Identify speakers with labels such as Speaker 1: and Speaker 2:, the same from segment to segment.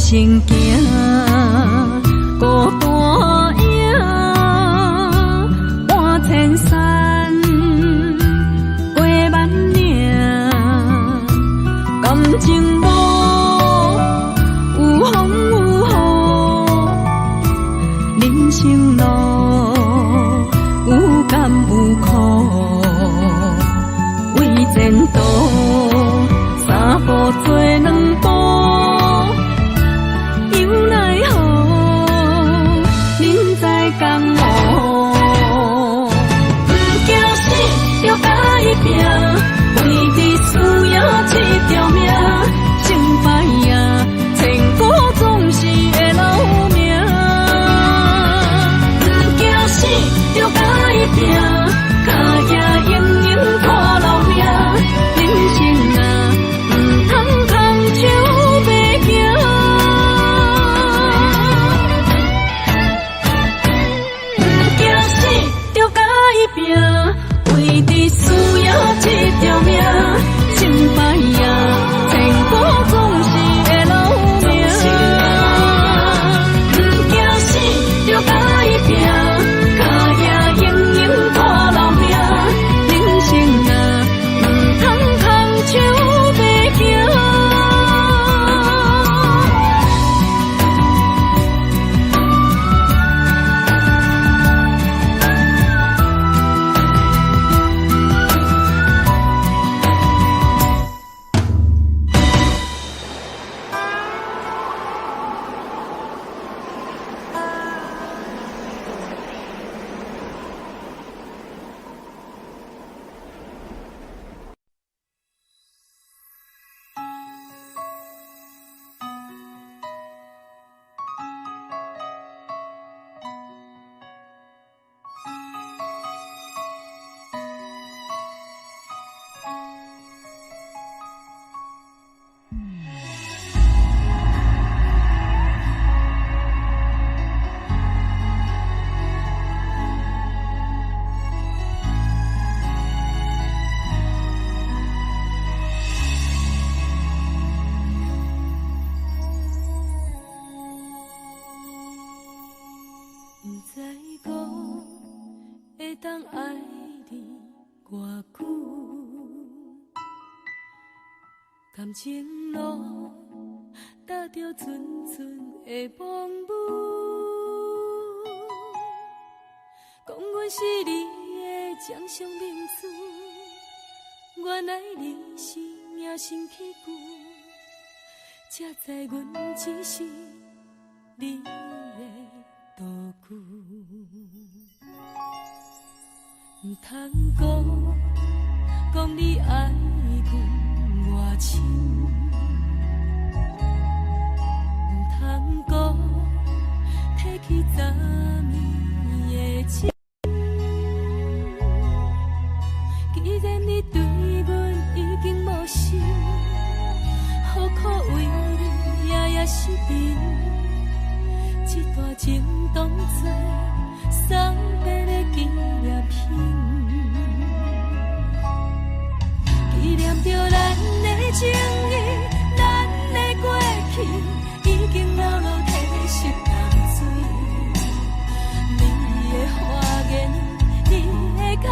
Speaker 1: 生行，孤单影，半千山，过万岭，感情路有风有雨，人生路有甘有苦，为前途三步做两步。江湖，不惊死，着甲伊拼，为你需要一条命，成败赢，千古总是会留名。不惊死，着甲伊拼，脚也硬硬拖老命，人生啊，唔通空手白行。为你需要一条命，成败赢，千古总是会留名。不惊死，着甲伊拼，脚也硬硬拖老命。人生啊，唔通空手白行。当爱你偌久，感情路踏着纯纯的风舞，讲阮是你的掌上明珠，原来你是命生起句，才知阮只是你的道具。唔通讲你爱阮偌深，唔通讲提起昨暝的情。既然你对阮已经无心，何苦为你夜夜失眠？这段情当作送别的纪念品。纪念着咱的情谊，咱的过去，已经流露褪色淡水。你的花言，你的脚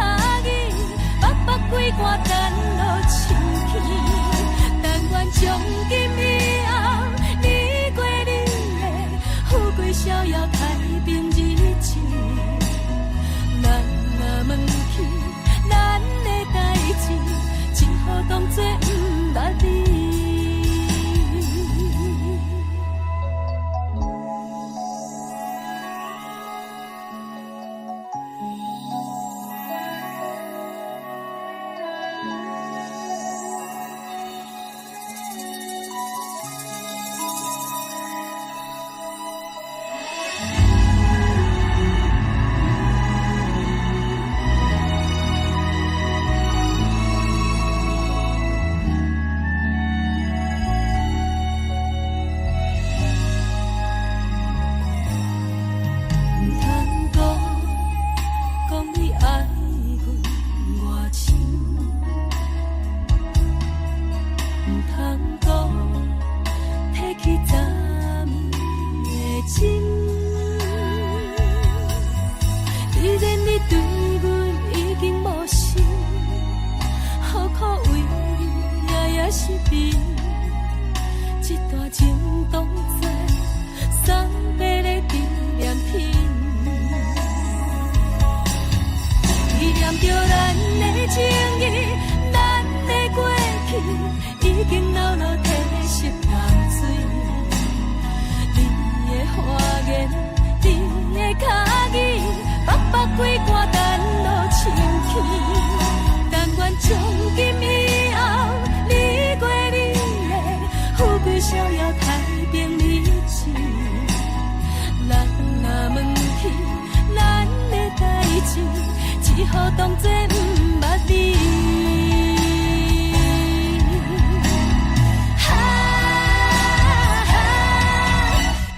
Speaker 1: 语，默默几挂等落清气。但愿从今以后，你过你的富贵逍遥太平日子。咱若问起咱的代志，只好当作不捌你。是悲，一段情当作送别的纪念品。纪念着咱的情谊，咱的过去，已经老老褪色淡水。你的花言，你的脚语，白白几挂等落深去。但愿从今以后，你过你的富贵逍遥，太平日子。咱若问起咱的代志，只好当作不捌你。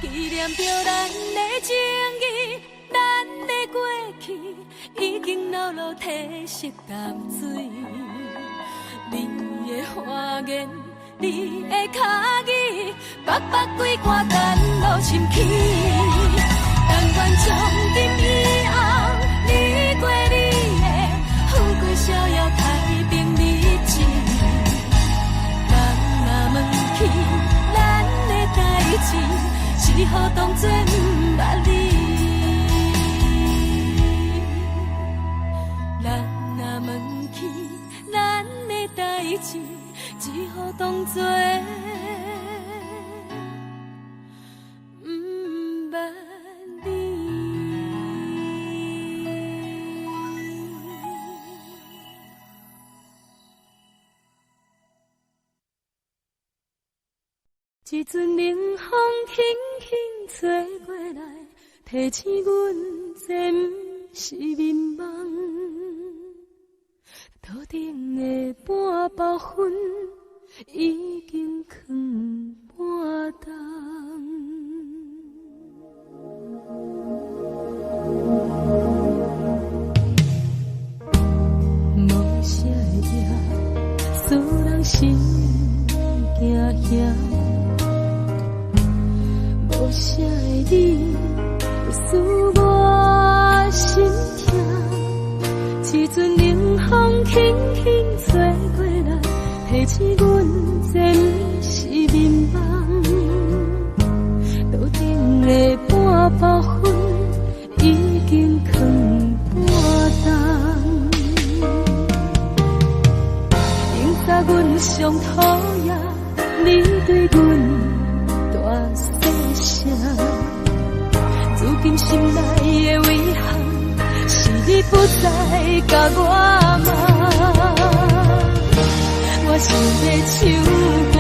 Speaker 1: 纪念着咱的情谊，咱的过去，已经老老褪色淡水。你的花言，你的脚语，白白几挂等落深去。但愿从今以后，你过你的富贵逍遥，太平日子。咱若问起咱的代志，只好当作不捌你。咱若问起咱的代志，只好当作不捌你。一阵冷风轻轻吹过来，提醒阮这不是眠梦。头顶的半包云已经藏半冬。无啥会赢，使人心惊惊。无啥的你，使我心痛。一阵冷风轻轻吹过来，提醒阮这不是眠梦。头顶的半包云已经藏半冬。明早阮上讨厌，你对阮大细声，如今心内的遗憾，是你不再甲我问。我想要唱歌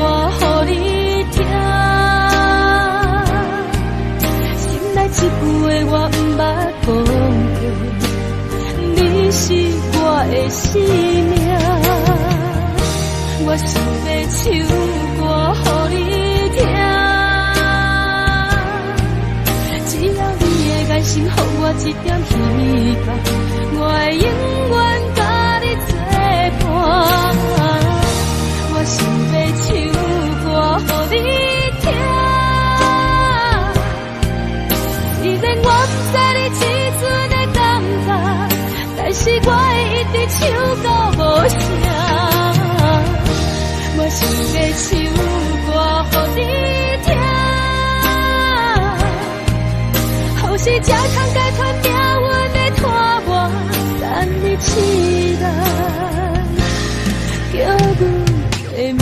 Speaker 1: 予你听，心内一句话我不捌讲过，你是我的生命。我想要唱歌予你听。心予我一点希望，我会永远甲你作伴。我想要唱歌予你听，虽然我不知你这阵的感觉，但是我会一直唱到无声。我想要唱歌予你听。是这慷慨传命运的拖我，等你期待，叫阮的名。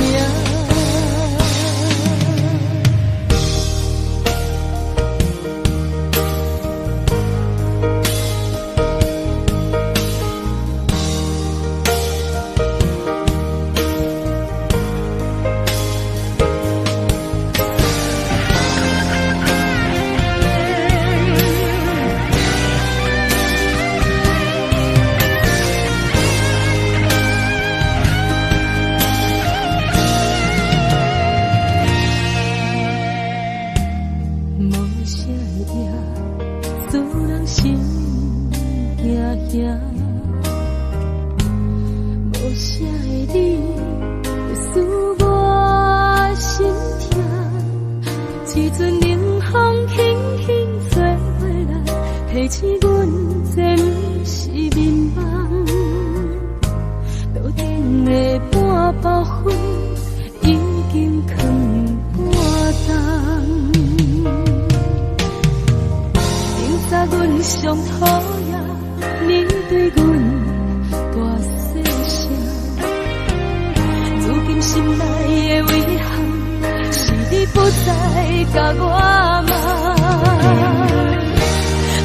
Speaker 1: 提醒阮这不是眠梦，头顶的半包云上讨厌你对阮大细声，如今心内的遗憾，是你不再甲我骂。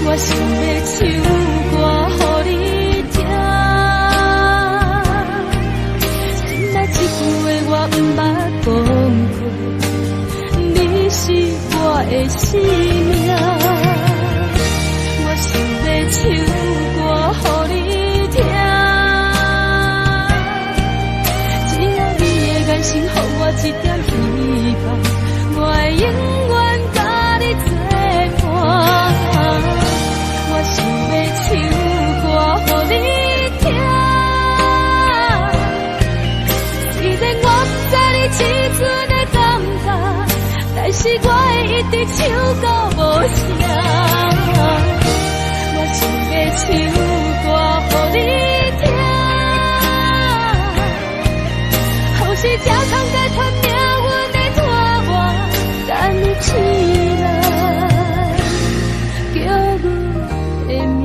Speaker 1: 我想要唱歌予你听，心内一句话我毋捌讲过，你是我的生命。我想要唱歌予你听，只要你的眼神予我一点希望，我会永远甲你作伴。我想要唱歌予你聽，雖然我不知你這陣的感覺，但是我會一直唱到無聲。我想要唱歌予你聽，後世才通解脫命運的拖磨，等你起來叫阮的名。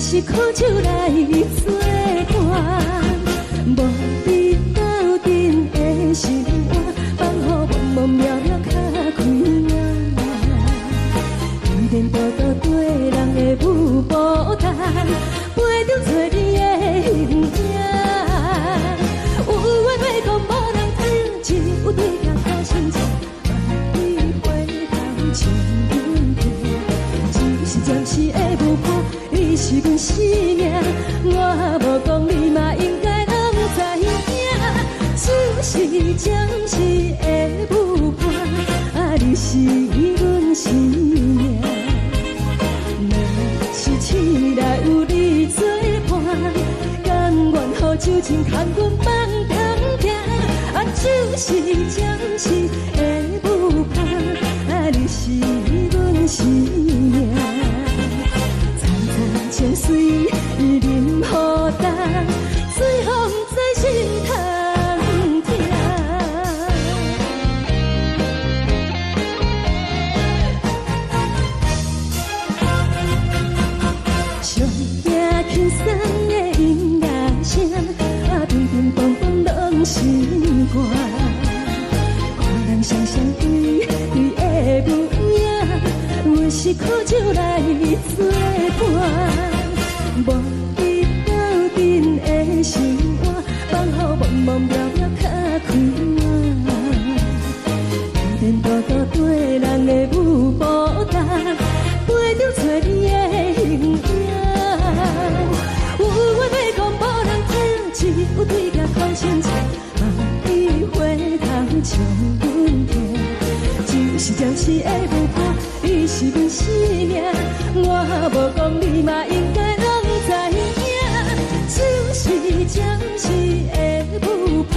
Speaker 1: 是苦酒来作伴，无你斗阵的心肝，放予茫茫渺渺较开眼。一颠倒倒对人的舞步弹，陪着做你的形影。有话要讲无人听，有对镜好心情，万里回头像阮行，就是暂时的舞伴。你是阮生命，我无讲你嘛应该拢知影。就是暂时的舞伴，啊，你是阮生命。若是醒来有你作伴，甘愿予酒精牵阮放长行。啊，就是暂时的舞伴，啊，你是阮生命。情水伊任何重，随风在心通听。上惊轻松的音乐声，啊，乒乒乓乓拢心肝。看人双双对对的舞影，阮是苦酒来作伴。无你斗阵的心肝，放予茫茫渺渺较开眼。一颠倒倒对人的舞步弹，陪着做你的形影。有话要讲无人听，只有对镜看心情，万里回头像阮行。就是暂时的舞伴，你是阮生命，我无讲你嘛应该。就是暂时的舞伴，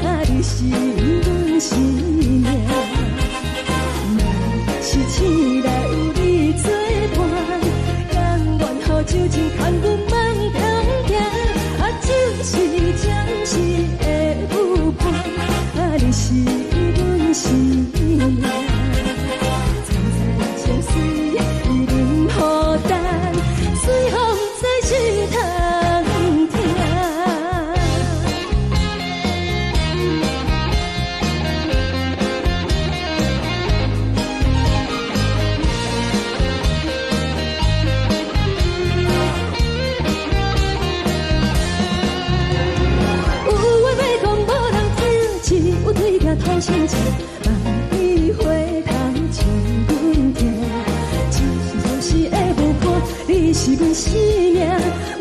Speaker 1: 啊，你是阮生命。若是醒来有你作伴，甘愿予酒精牵阮放长行。啊，就是暂时的舞伴，啊，你是阮生命。站在情水伊任何重，随风在心头。好心情，万里回头像阮行。就是暂时的舞伴，你是阮生命，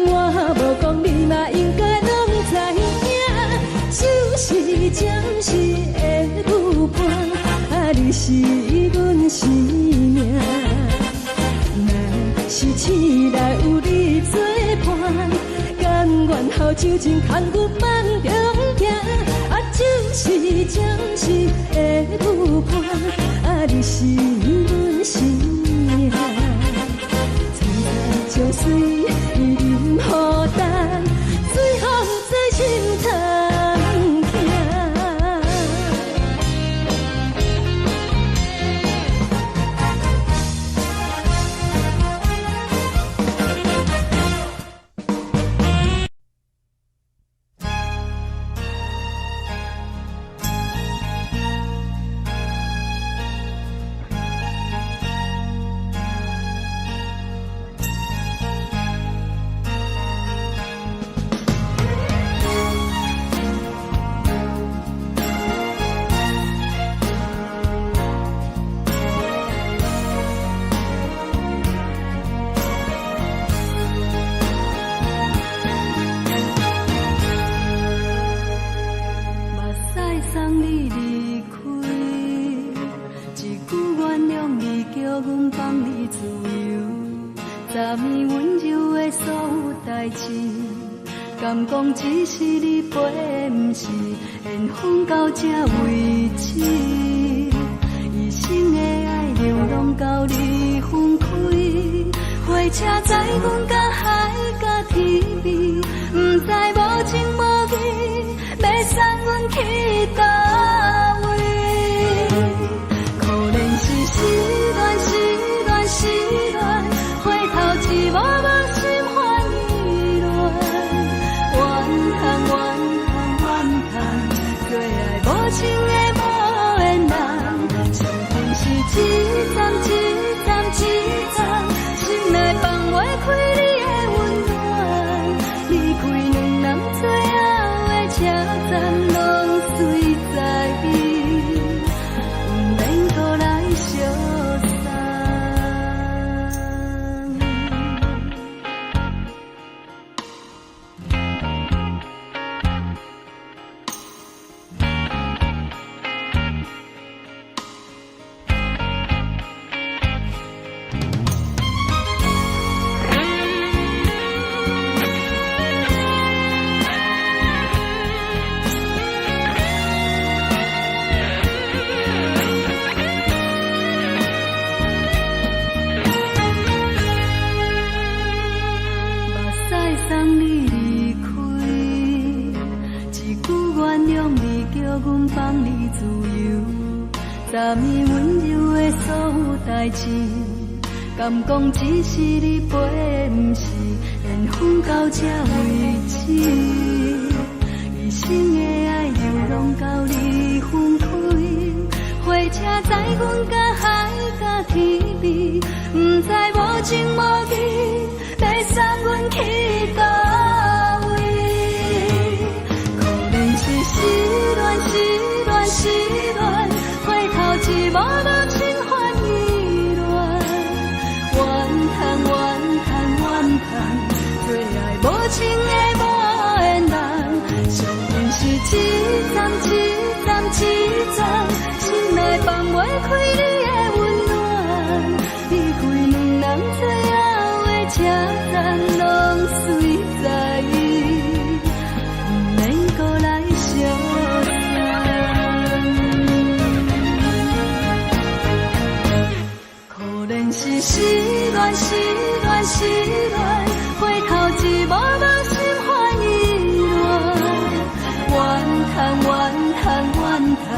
Speaker 1: 我无讲你嘛应该拢知影。就是暂时的舞伴，啊，你是阮生命。若是醒来有你作伴，甘愿予酒精牵阮放长行。啊，就是暂时的舞伴，啊，你是阮生命。站在情水伊任何重，随风在心头。敢讲只是你陪，不是缘分到这为止。一生的爱流浪到你分开，火车载阮到海甲天边，不知无情无义，要送阮去倒位？可能是失恋，回头一幕幕心欢。站一站一站，心内放袂开你的温暖。离开两人最后的车站，拢随在意，不免搁来相送。送你离开，一句原谅你，叫阮放你自由。昨暝温柔的所有代志，敢讲只是你陪，不是缘分到这为止。一生的爱又拢到你分开，火车载阮甲海甲天边，不知无情无义。要送阮去倒位？可能是失恋，失恋，失恋，回头一幕幕心烦意乱，怨叹，怨叹，怨叹，最爱无情的无缘人。上运是一站一站一站，心内放袂开你的温暖，离开两人最后的车站，拢随在意，不免搁来相送。可能是失恋，失恋，失恋，回头一幕幕心烦意乱，怨叹，怨叹，怨叹，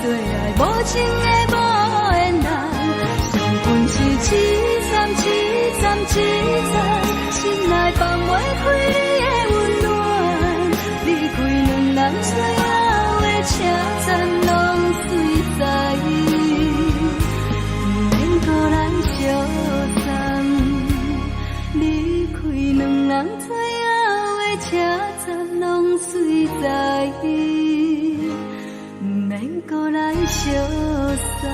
Speaker 1: 最爱无情的无缘人。上运是一站一站一站，心内放袂开你的温暖，离开两人最后的车站，拢随在意，不免搁来相送。离开两人最后的车站，拢随在意，不免搁来相送。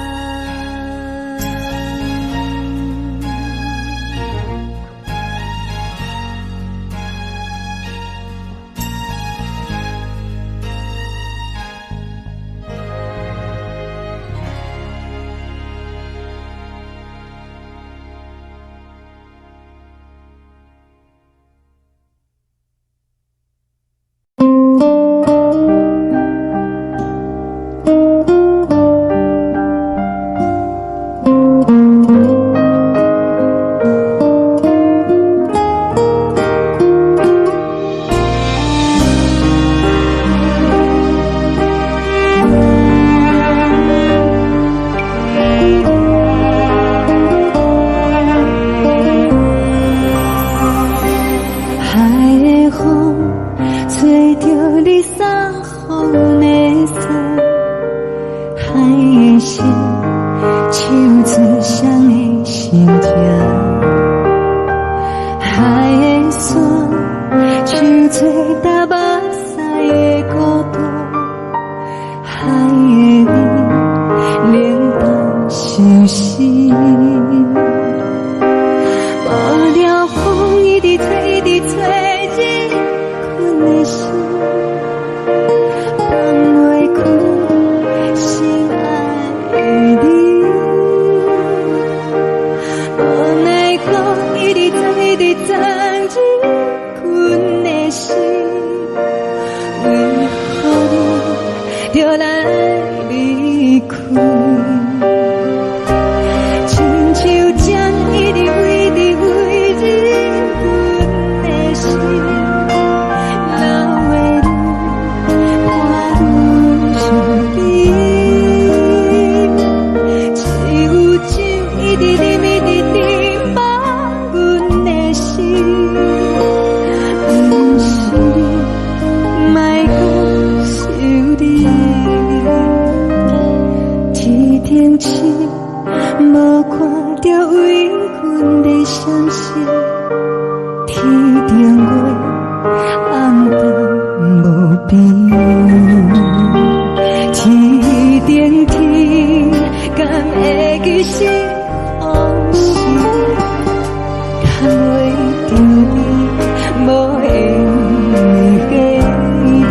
Speaker 1: 亲像
Speaker 2: 着为阮的相信，天顶月暗淡无边，天顶天敢会记是往事，敢袂着你无缘给你。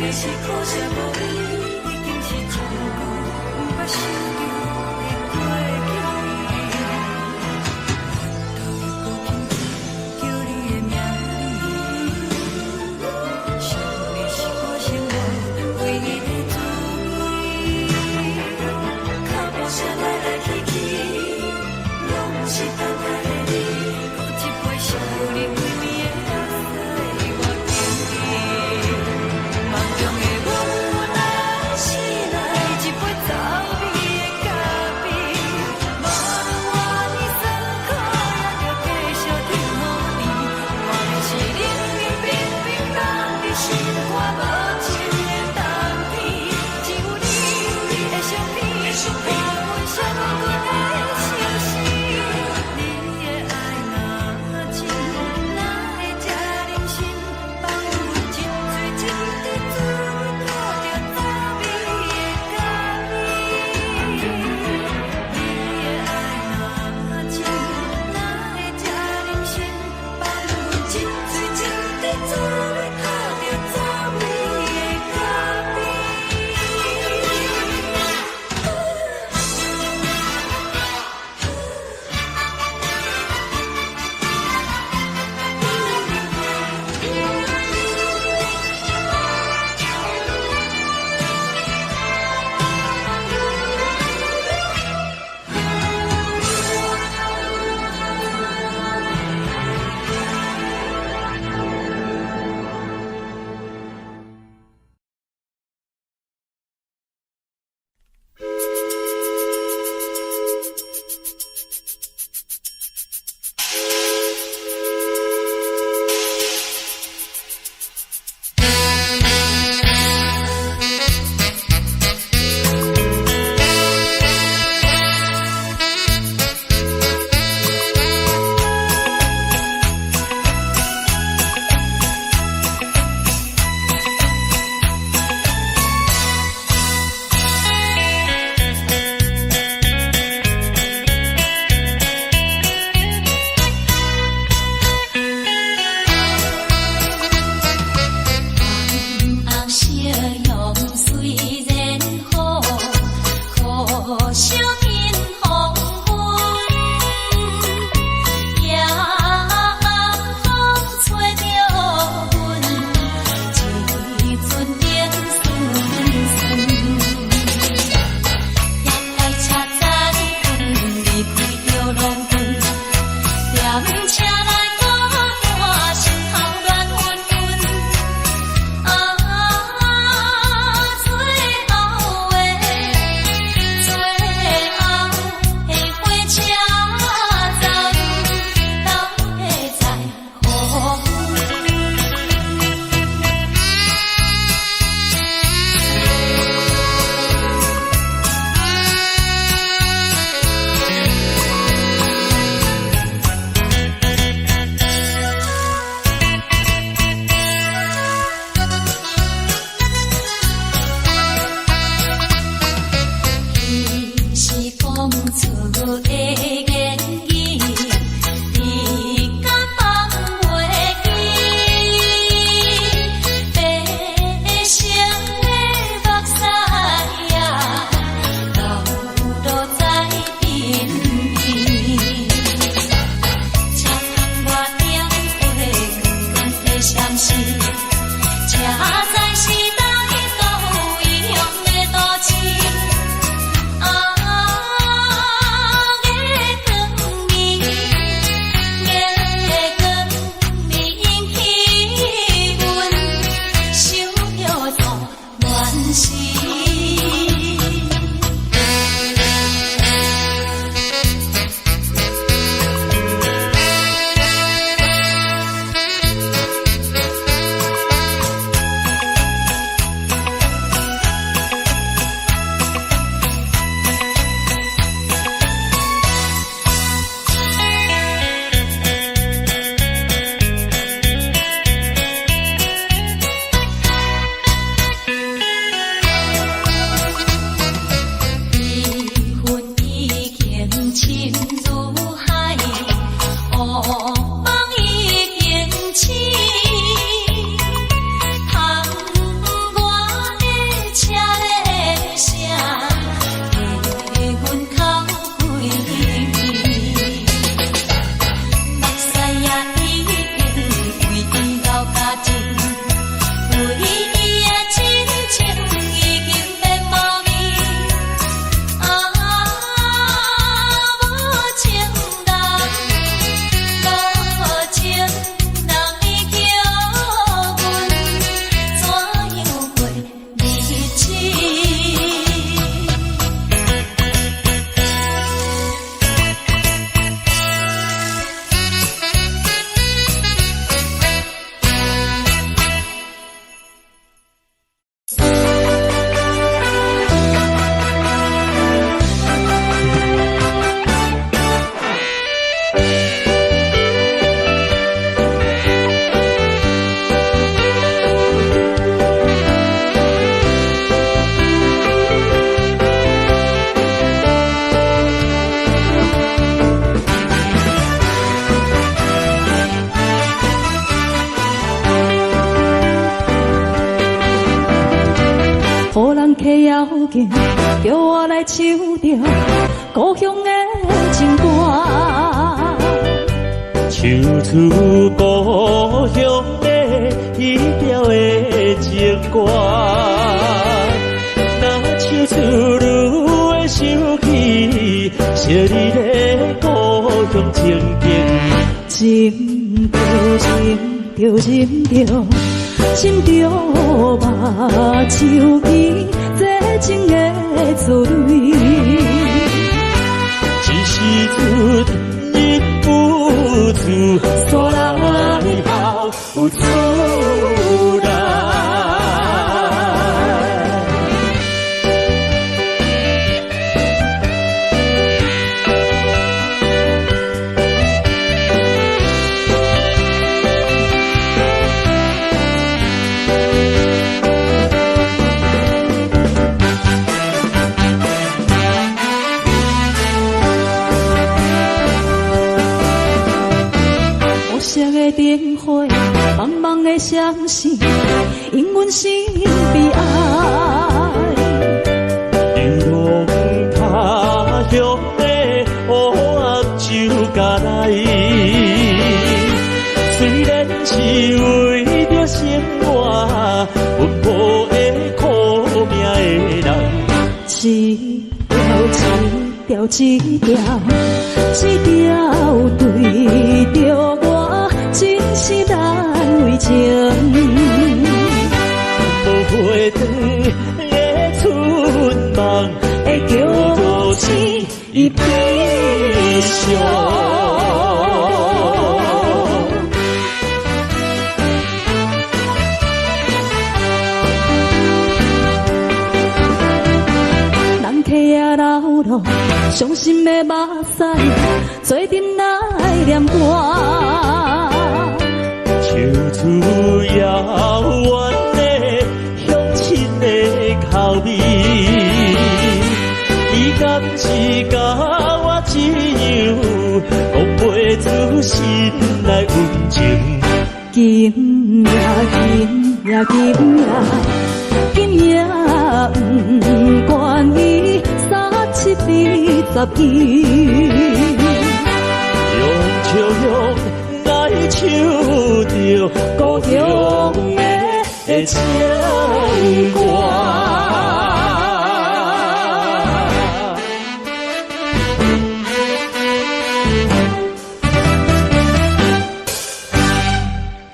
Speaker 1: 是苦涩无味。时。
Speaker 2: 叫我来唱着故乡的情歌，
Speaker 3: 唱出故乡的彼条的情歌，若唱出愈会想起昔日的故乡情景，
Speaker 2: 情着情着情着心着目睭边。这情的滋味，
Speaker 3: 一时阵日不住，山来后出来。
Speaker 2: 灯火茫茫的相思，因阮心悲哀。
Speaker 3: 流浪他乡的乌暗酒家来，虽然是为着生活奔波的苦命的人，
Speaker 2: 一条一条对着我。真是难为情，
Speaker 3: 无回转的春梦，
Speaker 2: 会叫我心伊悲伤。人客啊老路，伤心的目屎，做阵来念歌。
Speaker 3: 唱出遥远的乡亲的口味，伊敢是甲我一样，讲袂出心内温情。
Speaker 2: 今夜今夜今夜今夜不愿意37比12，
Speaker 3: 用笑容。爱唱着故乡的情歌，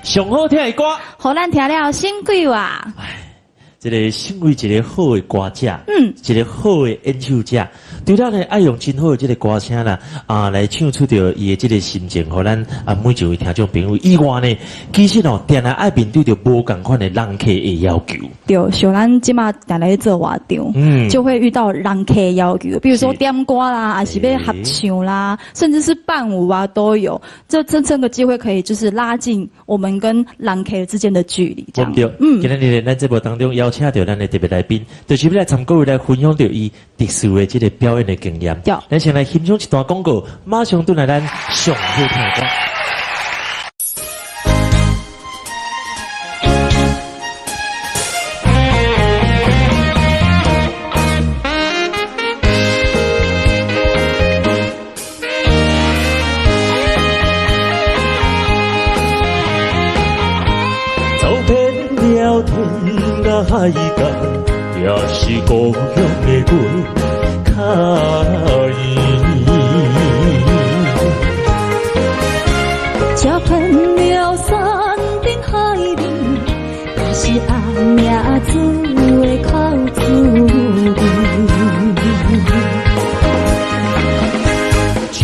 Speaker 3: 上好听的歌，
Speaker 4: 互咱听了心鬼话。
Speaker 3: 这个身为一个好的歌者，一个好的演奏者，对咱呢爱用真好的这个歌声啦，来唱出着伊的这个心情，互咱每一位听众朋友以外呢，其实哦，定来爱面对着无共款的人客的要求。
Speaker 2: 对，像咱即马定来做活动，就会遇到人客的要求，比如说点歌啦，还是要合唱啦，甚至是伴舞啊都有。这个机会可以就是拉近我们跟人客之间的距离，这样。
Speaker 3: 今天呢，咱节目当中邀请到咱的特别来宾，就是要来参各位来分享到伊特殊的这个表演的经验。咱先来欣赏一段广告，马上转来咱上好听的歌。天涯海角，也是故乡的月较圆。
Speaker 2: 这片了山顶海面，也是阿命做的口子。
Speaker 3: 秋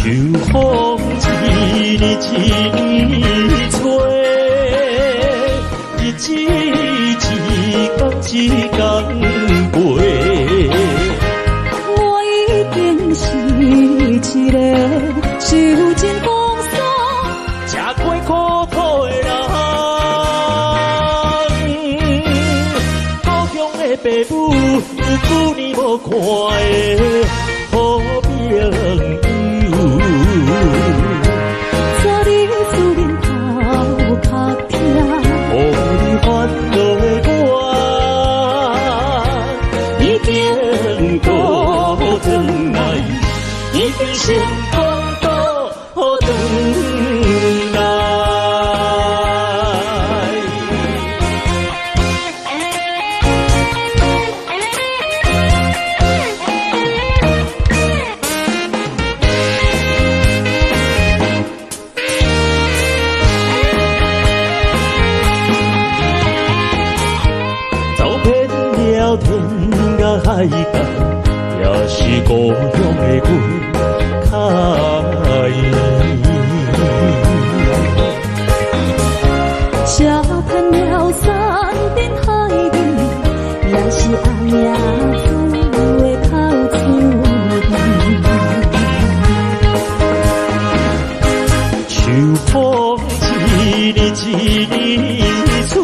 Speaker 3: 风一年一年吹，一天过，
Speaker 2: 我已经是一个受尽风霜、
Speaker 3: 吃过苦土的人。故乡的父母，有几年无看的好朋友。
Speaker 2: 做你思念头壳疼，
Speaker 3: 予你烦恼的我。已经成功倒转来。走遍了天涯海角，也是故乡的月较圆。
Speaker 2: 这片了山顶海面，也是阿命做的口子。
Speaker 3: 秋风一年一年吹，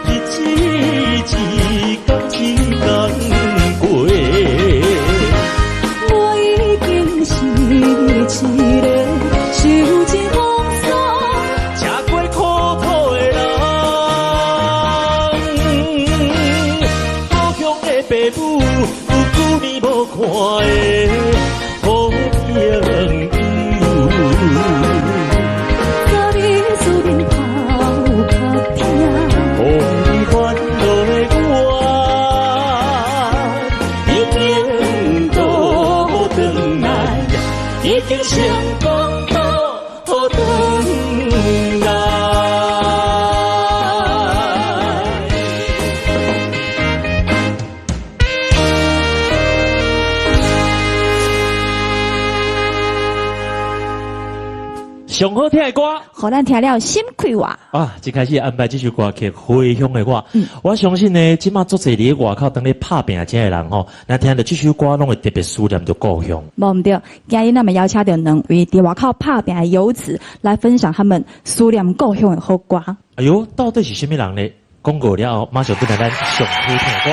Speaker 3: 一天过。
Speaker 2: 我已经是一个受尽风霜、
Speaker 3: 吃过苦土的人。故乡的父母，有几年无看的好朋友。
Speaker 2: 做你思念头壳疼，
Speaker 3: 予你烦恼的我。已经成功倒转来。上好听的歌，
Speaker 2: 互咱听了心开话。
Speaker 3: 一开始安排这首歌曲《回乡的我》，我相信呢，即马足侪伫外口当咧拍拼这个人吼，那听到这首歌，拢会特别思念着故乡。
Speaker 2: 无毋对，今日咱们邀请到两位伫外口拍拼的游子来分享他们思念故乡的好歌。
Speaker 3: 哎呦，到底是什么人呢？广告了后，马上转来咱上好听的歌。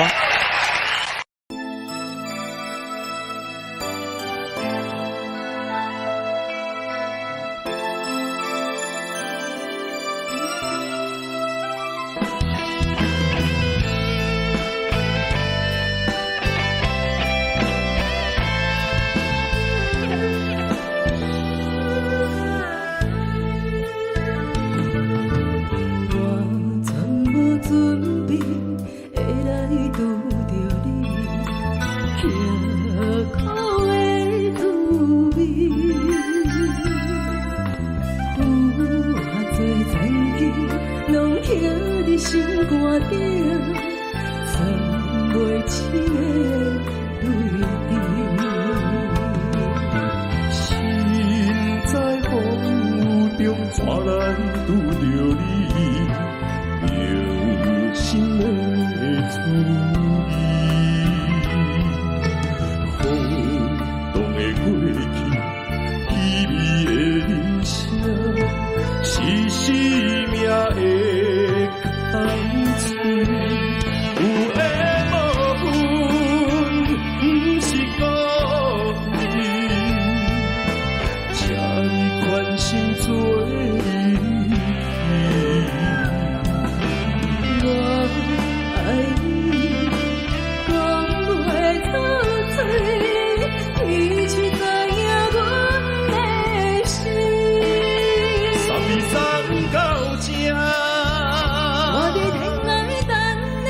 Speaker 2: 心
Speaker 1: 心肝顶藏袂清的泪滴，心在风雨中怎难拄着你，用心的处理，风动的过去，凄美的人生，是生命的空嘴，有缘无份，不是故意，请你宽心做离。我爱你，讲袂出嘴，你却知影阮的心。送你送到这，我伫天涯等你，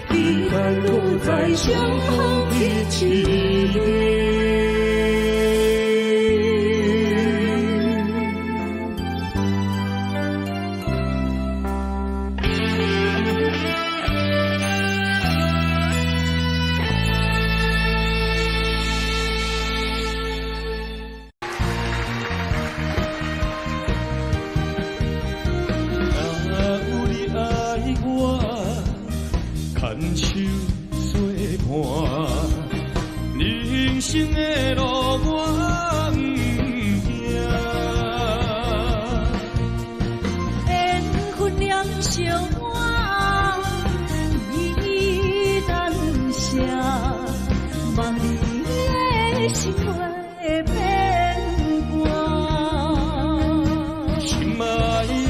Speaker 1: 你敢搁再相逢一起？人生的路我不行，缘分两相换，你等下，望你的心会变卦，心爱的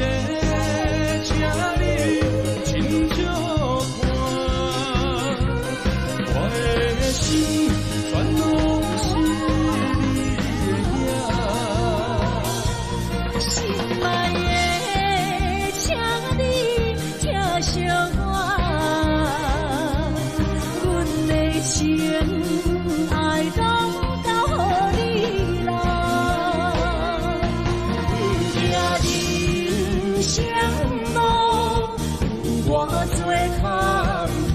Speaker 1: 请你亲像看，我的心。全拢是你的影，心爱的，请你听上我，阮的情爱拢交予你啦，行人生路有我做扛拼。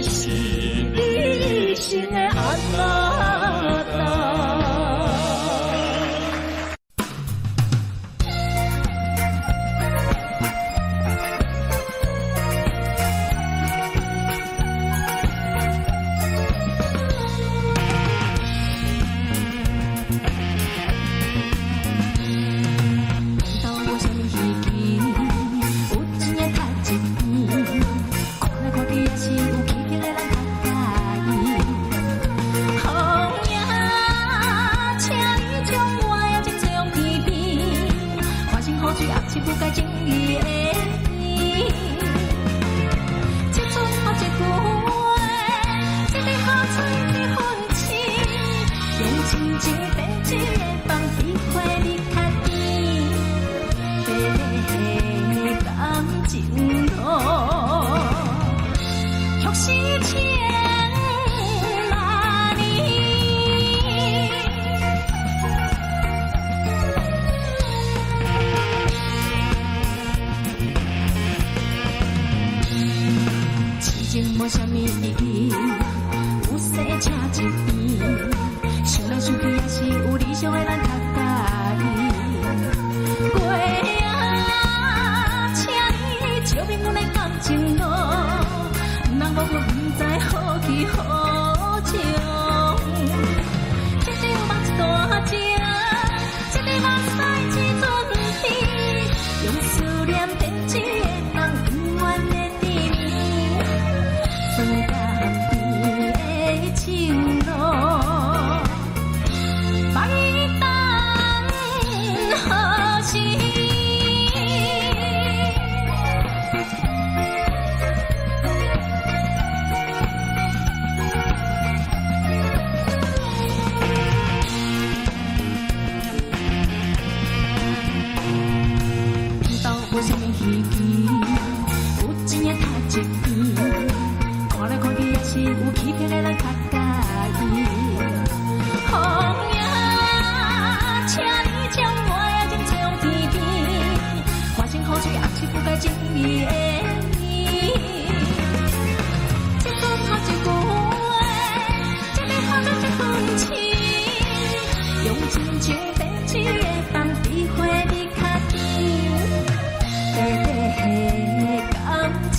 Speaker 1: 是你心的安那达。到我什么意义？有钱的读一年，看来看去也是有气。不该经历的你，接触我一句话，一个好嘴，一好情，用亲情变一个放比花你较甜，白感情路，却是千万年。无啥物意义，有势请一边，想来想去也是有理想的咱较介意。过啊，请你照明阮的感情路，人无我不知好去好情，一场梦一大情，一个目屎一阵天，用思念编织的梦，永远的。酸甘甜的情路，放伊等何时？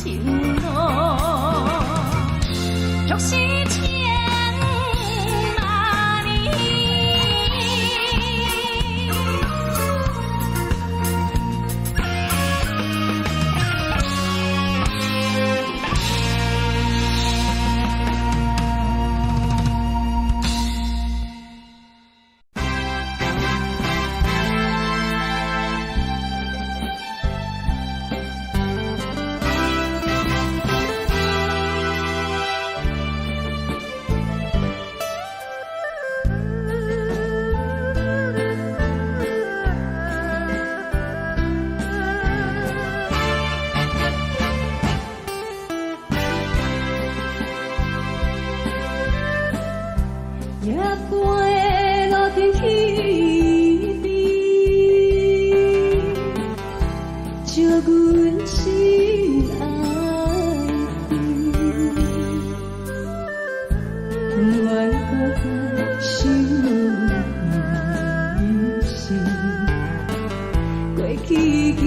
Speaker 1: 情路，若是情万年。夜飞路灯起飞，照阮心爱的，愿搁再想一世，过去经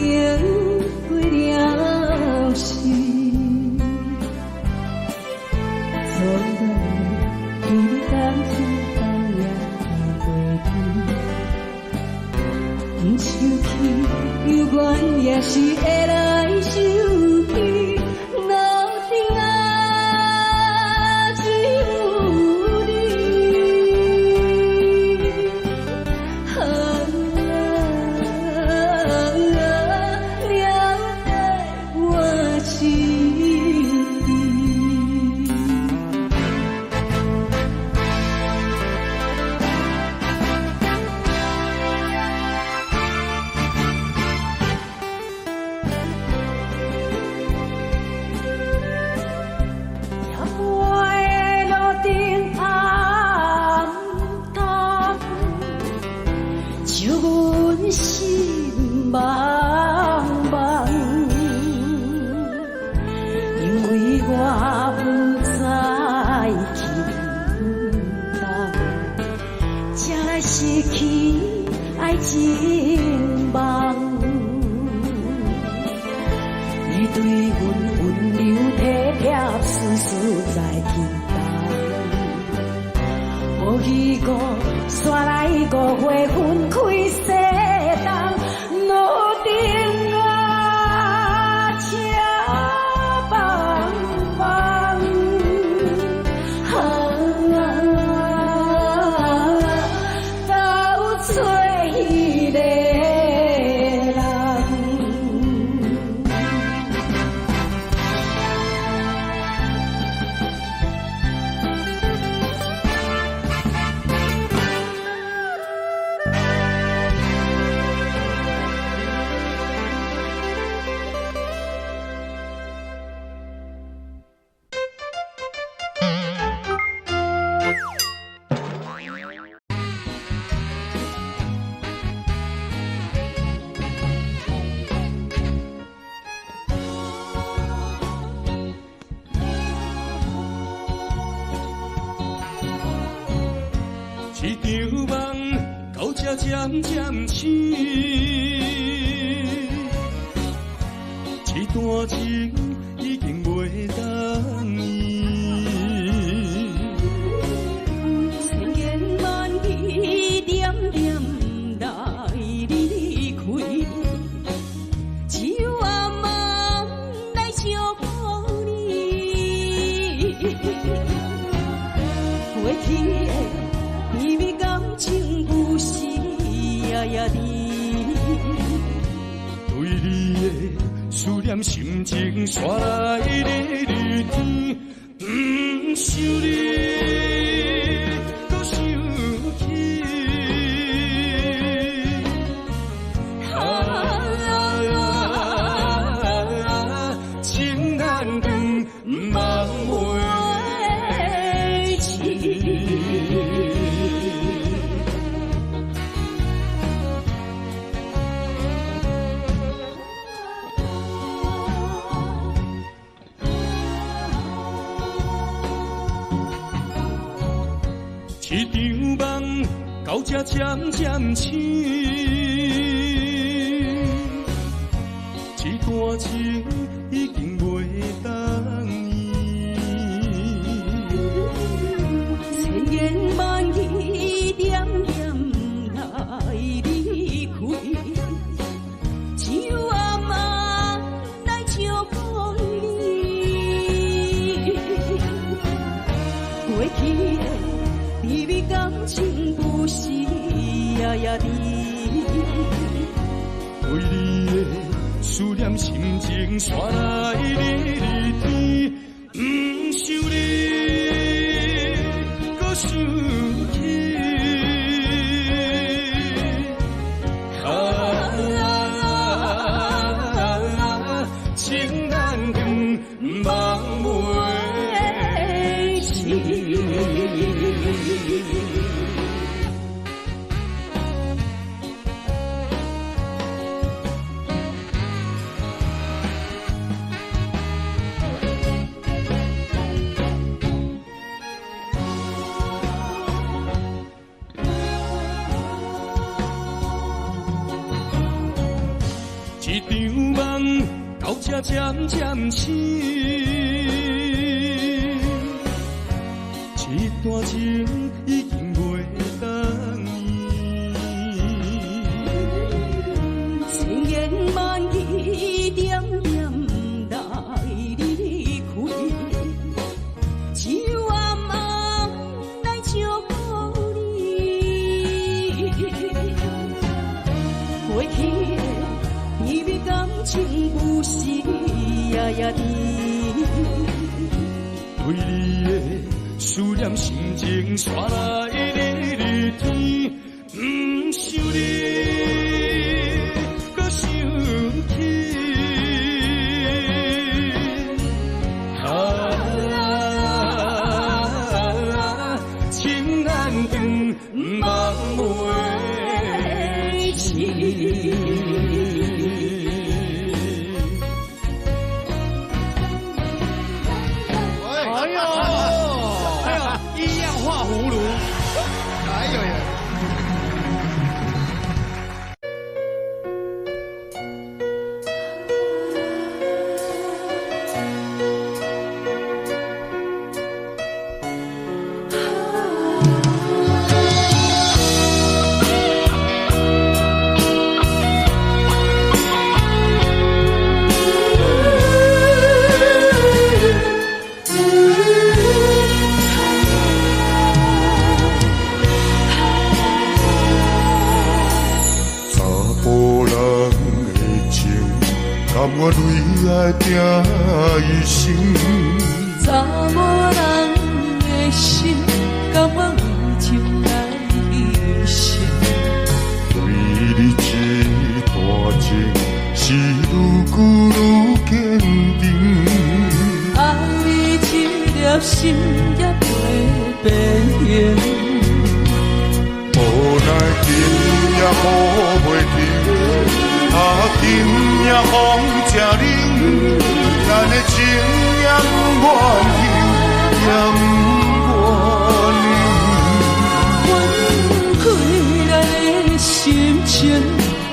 Speaker 1: 过了时，总在你等出。不想去，犹原也是会来想起，路顶啊只有你，了解我心意。心茫茫，因为我不再轻动，才来失去爱情梦。你对阮温柔体贴，丝丝在期待，无预告，煞来5月分开世。路顶啊，车茫茫，到找迄个人。
Speaker 4: 一场梦到这渐渐醒，一段情已经袂当依，
Speaker 1: 千言万语点点来离开，只有阿妈来照顾你。过去的秘密感情不是夜夜的，
Speaker 4: 对你的思念心情刷来日日天，不想你，搁想起。情难断，梦袂起。一场梦到这渐渐醒，一段情已经袂煞来日天，不想你，搁想起。情难断，望袂尽。一场梦到这渐渐醒，一段情已经袂当依。千言万语点点来离开，只有暗暗来祝福你。过去的秘密感情有时夜夜甜，对你的思念心情煞来日天，不想你，搁想起。情难断，望袂尽。
Speaker 5: 我泪爱拼一生，
Speaker 1: 查某人的心，甘我为情来牺牲。
Speaker 5: 对你这段情是愈久愈坚定，
Speaker 1: 爱你这粒心也袂变形。
Speaker 5: 无奈今夜雨袂停。今夜风正冷，咱的情也不愿休，也不愿
Speaker 1: 阮开咱的心情，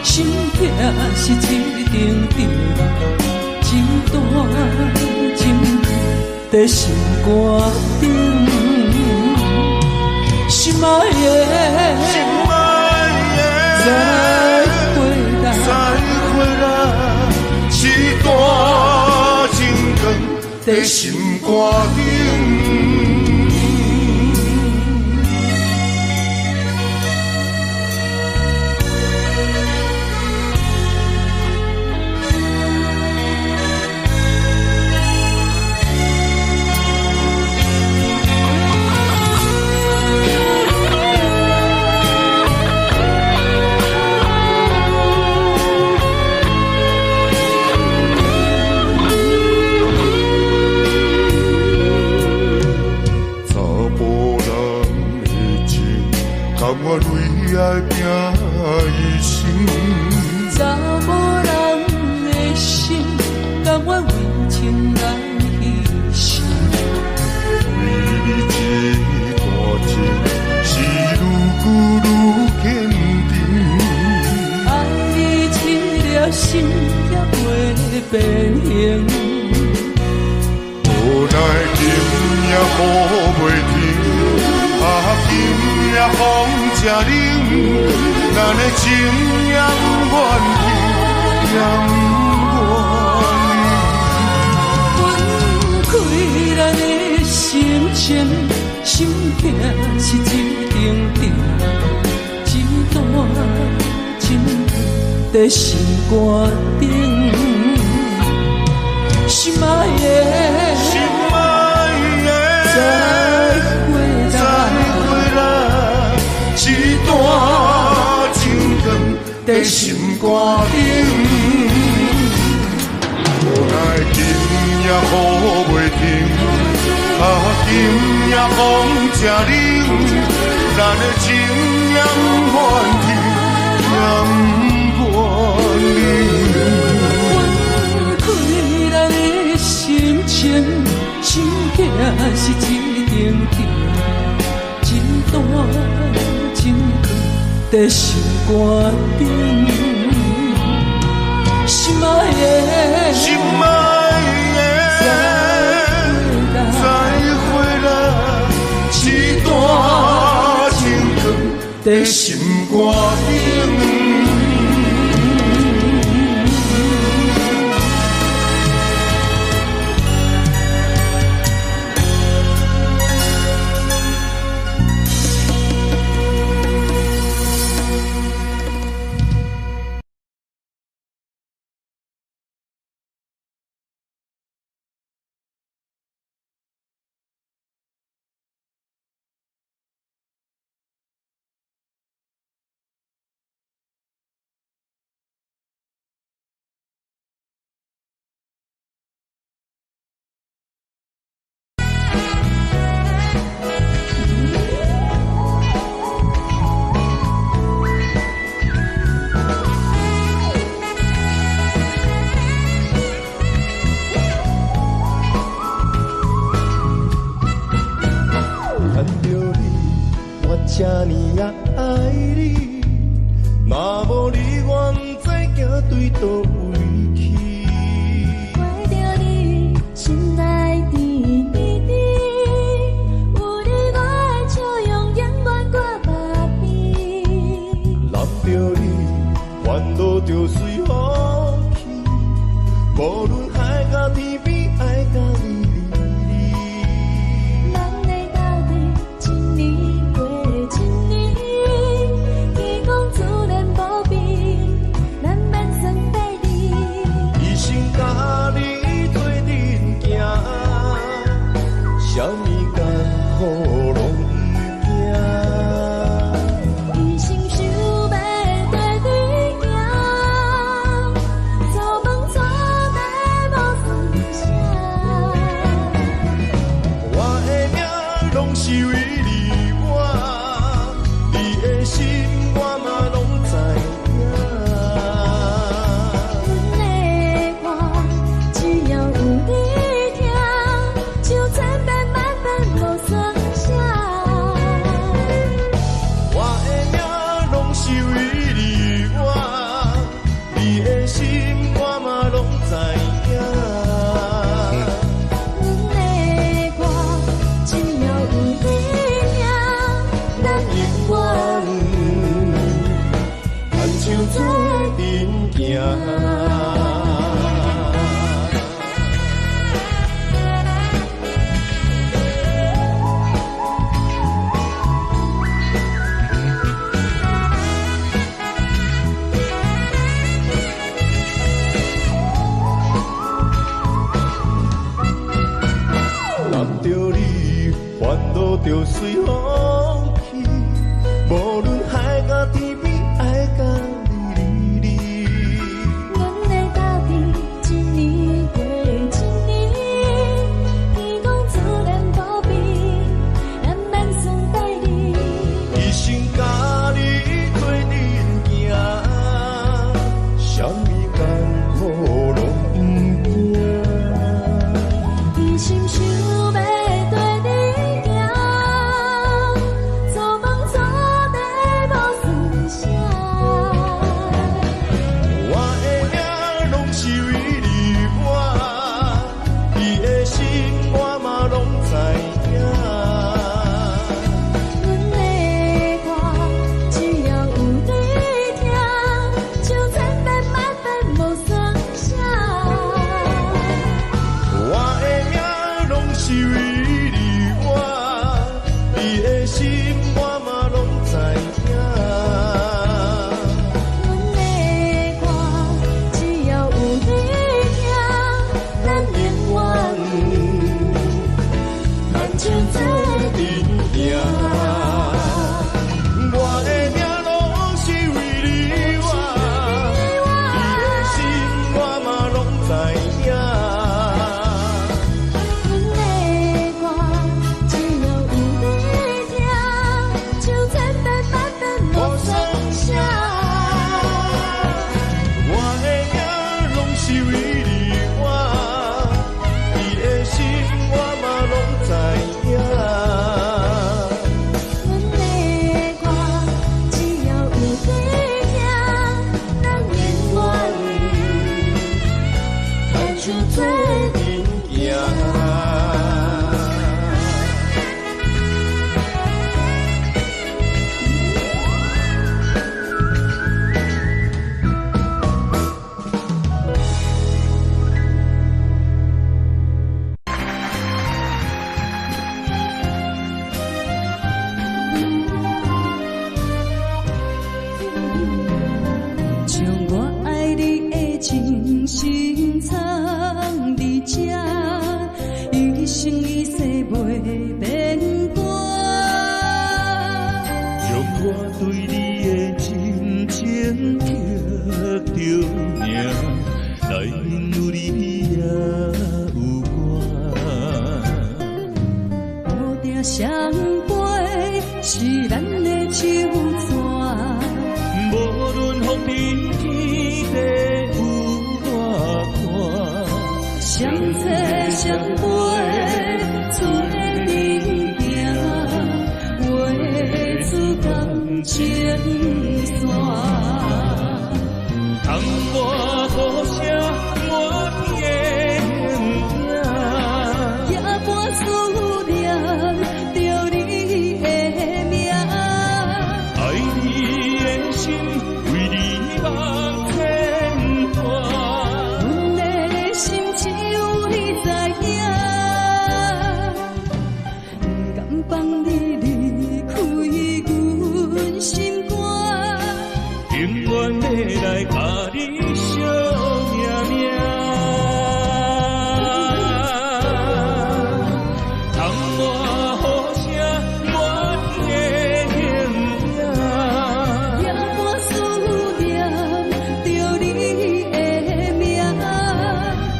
Speaker 1: 心痛是一定定，一段情在心肝顶，心爱的。
Speaker 5: 一段情长在心肝顶。我泪爱拼一生，
Speaker 1: 查某人的心，甘我为情来牺牲。
Speaker 5: 对你这段情是愈久愈坚定，
Speaker 1: 爱你这粒心也袂变形。
Speaker 5: 无奈今夜雨袂停。今夜风正冷，咱的情也不愿停，也不
Speaker 1: 阮开咱的心情，心痛是一定定，一段情在心肝顶。
Speaker 5: 在心肝顶。无奈今夜雨袂停，今夜风正冷，咱的情也不愿停，也不愿离。
Speaker 4: 阮开咱的心情，心境是一定定，真大真高，在心肝顶。心爱的，
Speaker 5: 心爱的，再回来，一段情长在心肝顶。
Speaker 6: 这呢也爱你，嘛无你我不知行对倒位去。
Speaker 1: 为着你，心内甜甜甜，有你我的笑容永远挂目边。
Speaker 6: 揽着你，烦恼就随风去，无论海角天边，爱甲你。什么艰苦拢不惊，
Speaker 1: 一心想要跟你行，做梦做地无算啥。
Speaker 6: 我的命拢是为你活，你的心我嘛拢知影。
Speaker 1: 阮的歌只要有你听，就千遍万遍无算啥。
Speaker 6: 我的命拢是为你活，你的心我嘛拢知影。
Speaker 1: 阮的歌只要有你听，咱永远
Speaker 6: 牵手做阵行。揽着你，烦恼就随风去，无论海角天边，爱甲你离离。
Speaker 1: 阮的家己一年过一年，天公自然保庇，咱免算带你。
Speaker 6: 一生甲你做阵行，什么艰苦拢不惊。
Speaker 1: 一心想要跟你行，做梦做地无算啥。
Speaker 6: 我的命拢是为你活，你的心我嘛拢知影。
Speaker 1: 阮的歌只要有你听，就千遍万遍无算啥。
Speaker 6: 我的命拢是为你活，你的心我嘛拢知影。
Speaker 1: 阮的歌只要有你听，咱永远牵手做阵行。
Speaker 6: 我的命拢是为你活，
Speaker 1: 生一世袂变卦。
Speaker 6: 让我对你的真情刻着名，内面有你也有我。
Speaker 1: 乌定相陪是咱的手纸，
Speaker 6: 无论风天天地有多宽，
Speaker 1: 相切相陪出的人行，画出感情线。
Speaker 6: 通我好声，我天的
Speaker 1: 也伴思念着你的名，
Speaker 6: 爱你的心为你望千段，
Speaker 1: 阮的心只有你知影，不敢放你离开阮心肝，
Speaker 6: 永远要来甲你惜命命。通我好声，我天命，
Speaker 1: 也伴思念着你的名，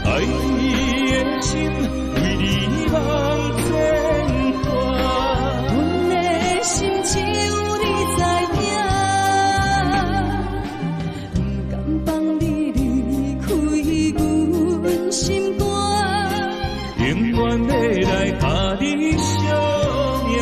Speaker 6: 爱你的心为你望千段，
Speaker 1: 阮的心只有你知影，不敢放你离开阮心肝。
Speaker 6: 永远要来甲你惜命命。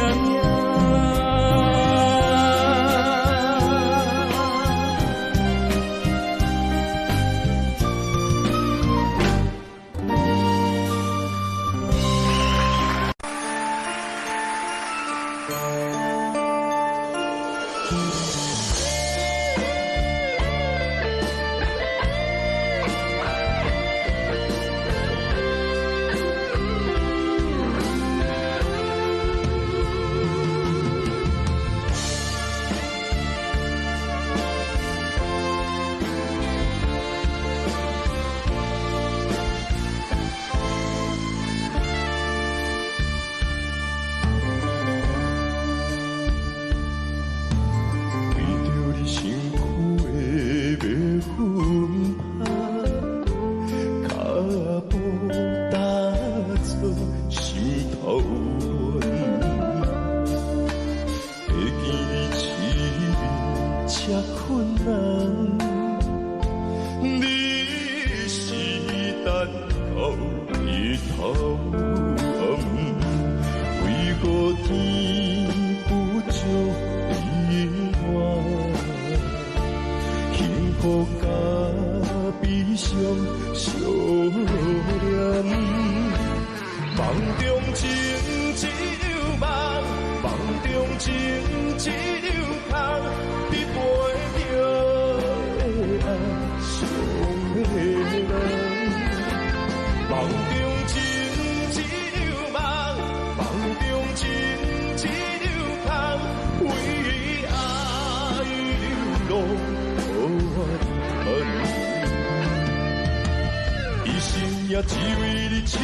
Speaker 6: 也只为你痴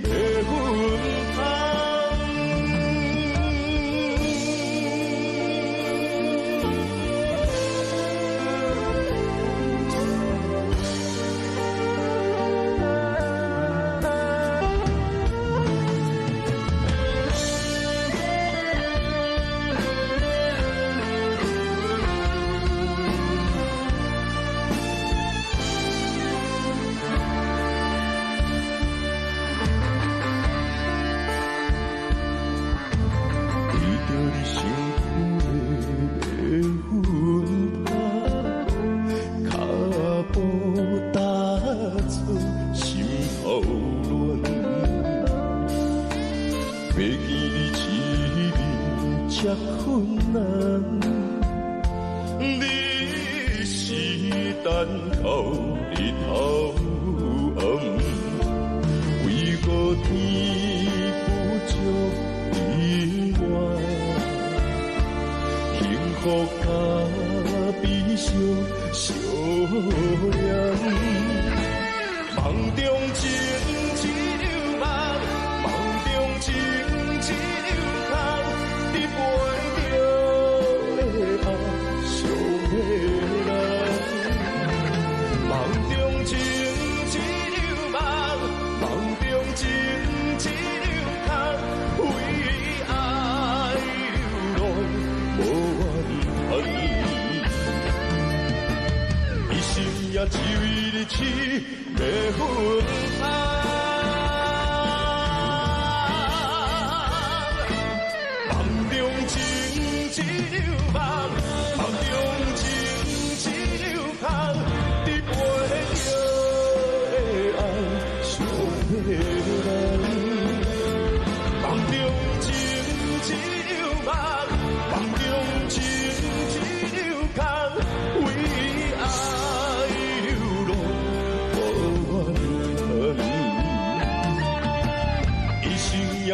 Speaker 6: 迷阮芳。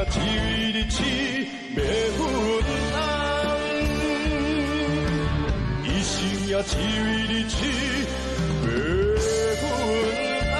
Speaker 6: 只为日子要分担，一生也只为日子要分担。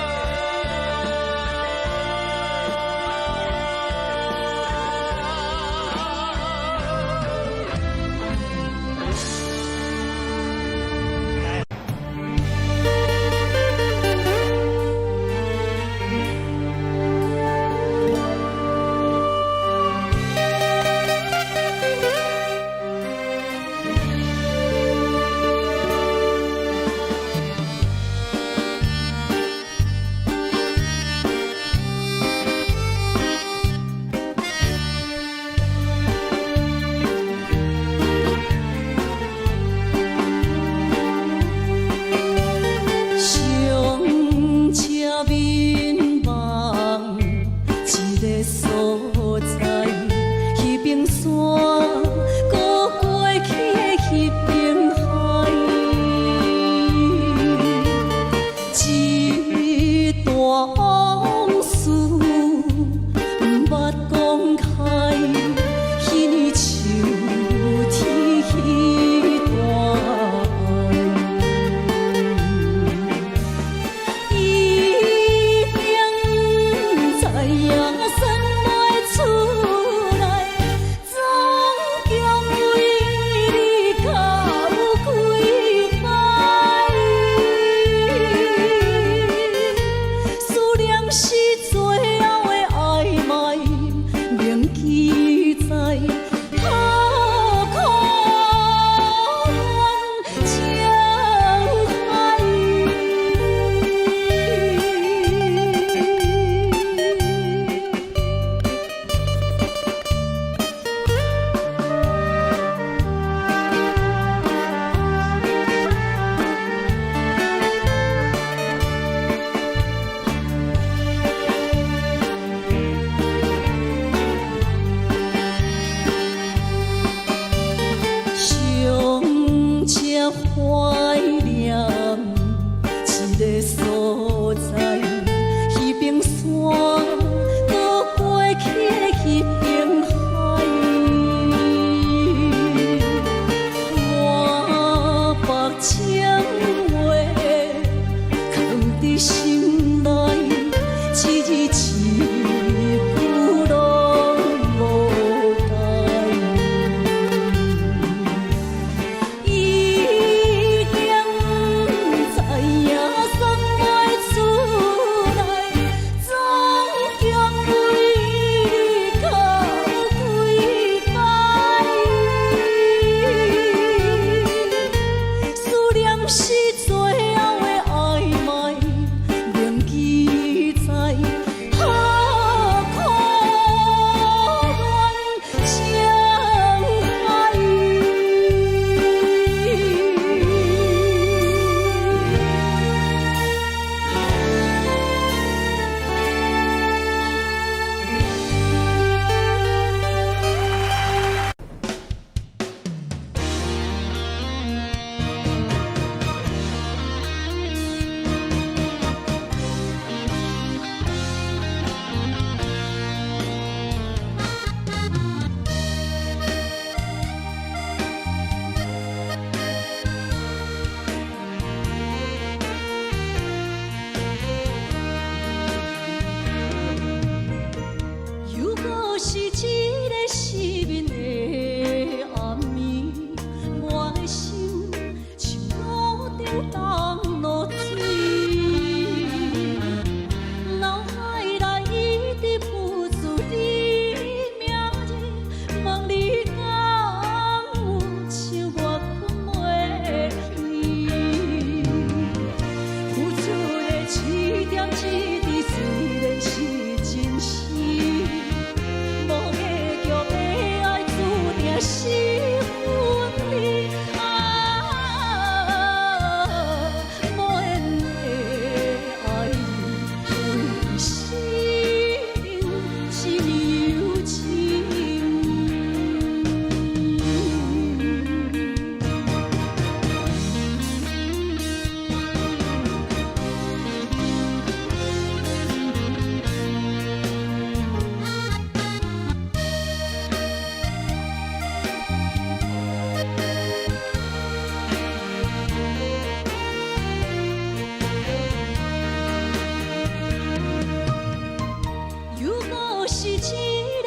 Speaker 1: 知影算袂出来，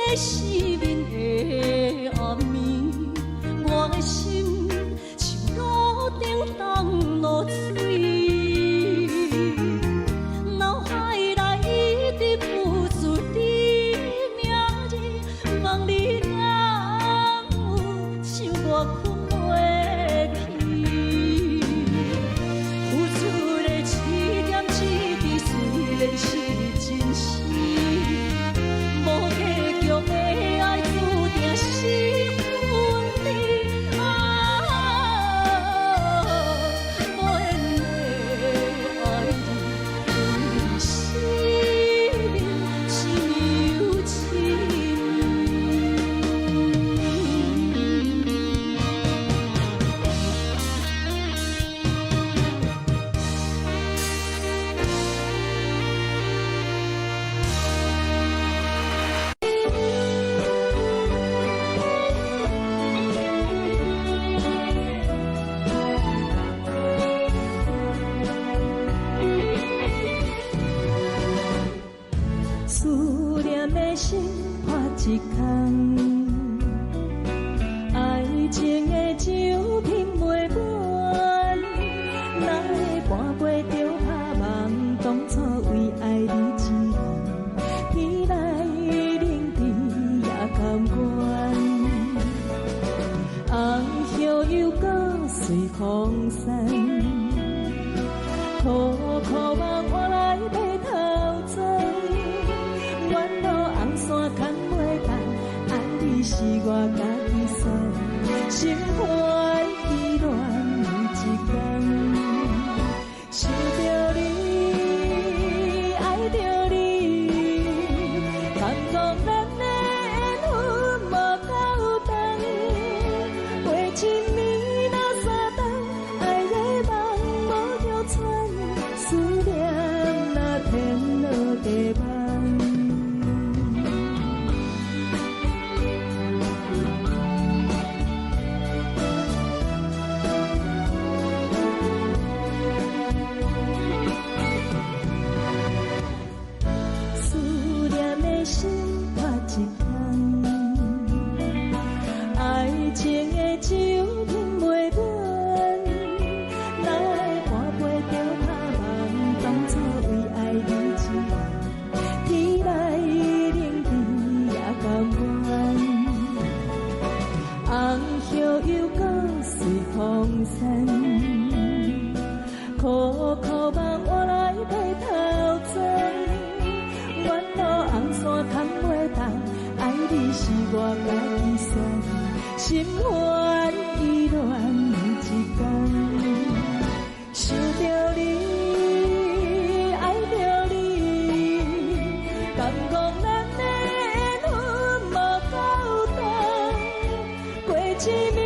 Speaker 1: 个失眠的暗暝，我的心像路顶冻落水，脑海内一直浮出你名字，望你敢有想我困袂去，付出的一点一滴虽然是真实。无结局的爱，注定是分离无缘的爱你，为生命只有情。思念的心破一空，爱情的酒品袂满，哪会半杯就拍梦？当初为爱你一人，天来冷甜也甘愿。红叶又搁随风散，苦苦望我来白头鬃。远路红线牵袂动，爱你是我家己选，心肝意乱一天。想着你，爱着你，感觉咱的缘分无够长，过7年若3冬，爱的梦无叫喘，思念若天落地梦。心破一空，爱情的酒品袂满，哪会半杯就拍梦？当初为爱你一人，天来冷甜也甘愿。红叶又搁随风散，苦苦望我来白头鬃。远路红线牵袂动，爱你是我家己选，心烦意乱一天。想着你，爱着你，感觉咱的缘分无够长，过7年。